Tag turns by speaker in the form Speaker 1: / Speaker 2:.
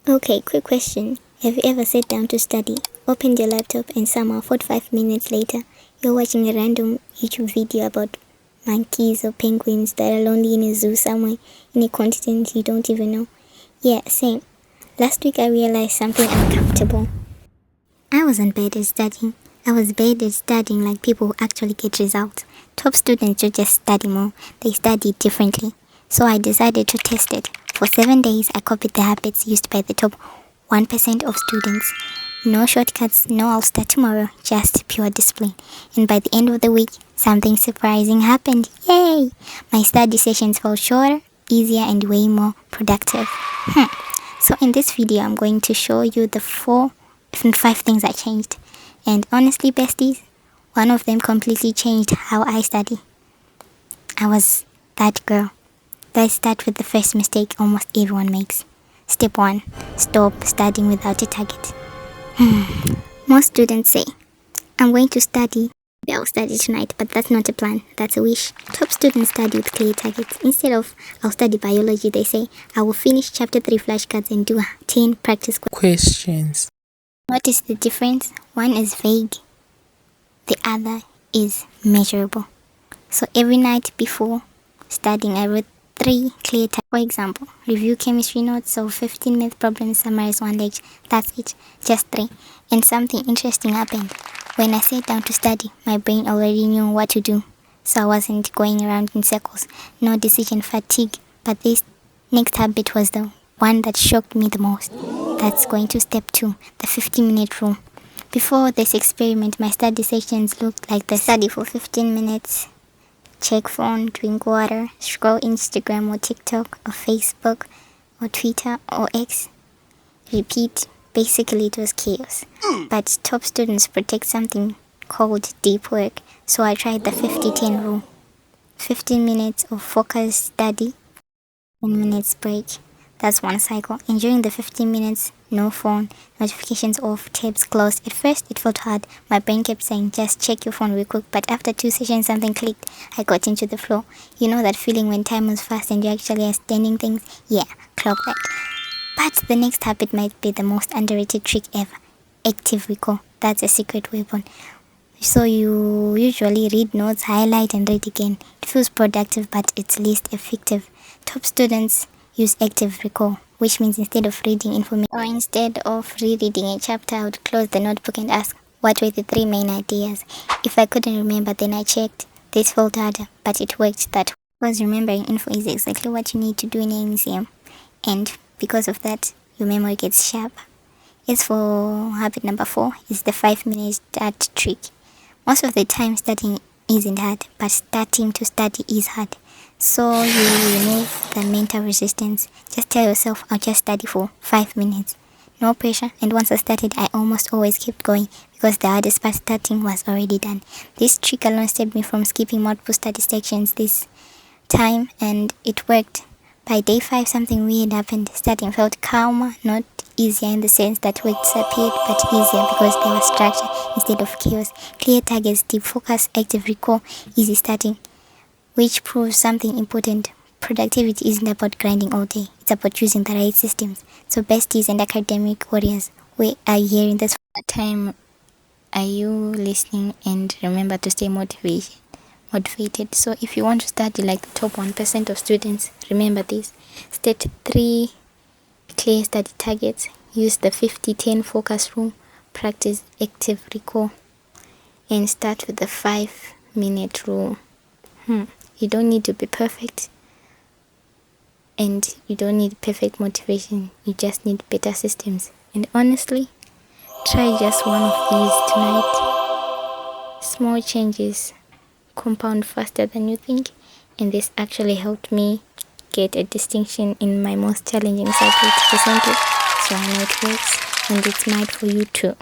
Speaker 1: Okay, quick question. Have you ever sat down to study, opened your laptop, and somehow 45 minutes later, you're watching a random YouTube video about monkeys or penguins that are lonely in a zoo somewhere in a continent you don't even know? Yeah, same. Last week I realized something uncomfortable. I wasn't bad at studying. I was bad at studying like people who actually get results. Top students don't just study more, they study differently. So I decided to test it. For 7 days, I copied the habits used by the top 1% of students. No shortcuts, no I'll start tomorrow, just pure discipline. And by the end of the week, something surprising happened. Yay! My study sessions felt shorter, easier, and way more productive. So in this video, I'm going to show you the 5 things I changed. And honestly, besties, one of them completely changed how I study. I was that girl. Let's start with the first mistake almost everyone makes. Step 1. Stop studying without a target. Most students say, I'm going to study. I'll study tonight, but that's not a plan. That's a wish. Top students study with clear targets. Instead of, I'll study biology, they say, I will finish chapter 3 flashcards and do 10 practice
Speaker 2: questions.
Speaker 1: Notice the difference? One is vague. The other is measurable. So every night before studying, I wrote 3 clear tasks. For example, review chemistry notes, solve 15-minute problems, summarize 1 lecture. That's it, just 3. And something interesting happened. When I sat down to study, my brain already knew what to do. So I wasn't going around in circles. No decision fatigue. But this next habit was the one that shocked me the most. That's going to step 2, the 15-minute rule. Before this experiment, my study sessions looked like this. Study for 15 minutes. Check phone, drink water, scroll Instagram or TikTok or Facebook or Twitter or X. Repeat. Basically, it was chaos. But top students protect something called deep work. So I tried the 50-10 rule. 15 minutes of focused study, 10 minutes break. That's one cycle. And during the 15 minutes, no phone, notifications off, tabs closed. At first, it felt hard. My brain kept saying, just check your phone real quick. But after 2 sessions, something clicked. I got into the flow. You know that feeling when time moves fast and you actually are standing things? Yeah, clock that. But the next habit might be the most underrated trick ever. Active recall. That's a secret weapon. So you usually read notes, highlight and read again. It feels productive, but it's least effective. Top students use active recall, which means instead of reading information or instead of rereading a chapter, I would close the notebook and ask, what were the 3 main ideas? If I couldn't remember, then I checked. This felt harder, but it worked that way. Because remembering info is exactly what you need to do in an exam. And because of that, your memory gets sharp. As for habit number 4, is the 5-minute start trick. Most of the time, studying isn't hard, but starting to study is hard. So you remove the mental resistance. Just tell yourself, I'll just study for 5 minutes. No pressure. And once I started, I almost always kept going because the hardest part starting was already done. This trick alone saved me from skipping multiple study sections this time, and it worked. By day 5, something weird happened. Studying felt calmer, not easier in the sense that work disappeared, but easier because there was structure instead of chaos. Clear targets, deep focus, active recall, easy starting. Which proves something important. Productivity isn't about grinding all day. It's about using the right systems. So besties and academic warriors, we are hearing this time. Are you listening? And remember to stay motivated. So if you want to study like the top 1% of students, remember this. State 3 clear study targets. Use the 50-10 focus rule. Practice active recall. And start with the 5-minute rule. You don't need to be perfect. And you don't need perfect motivation. You just need better systems. And honestly, try just one of these tonight. Small changes compound faster than you think. And this actually helped me get a distinction in my most challenging subject recently. So I know it works, and it's might for you too.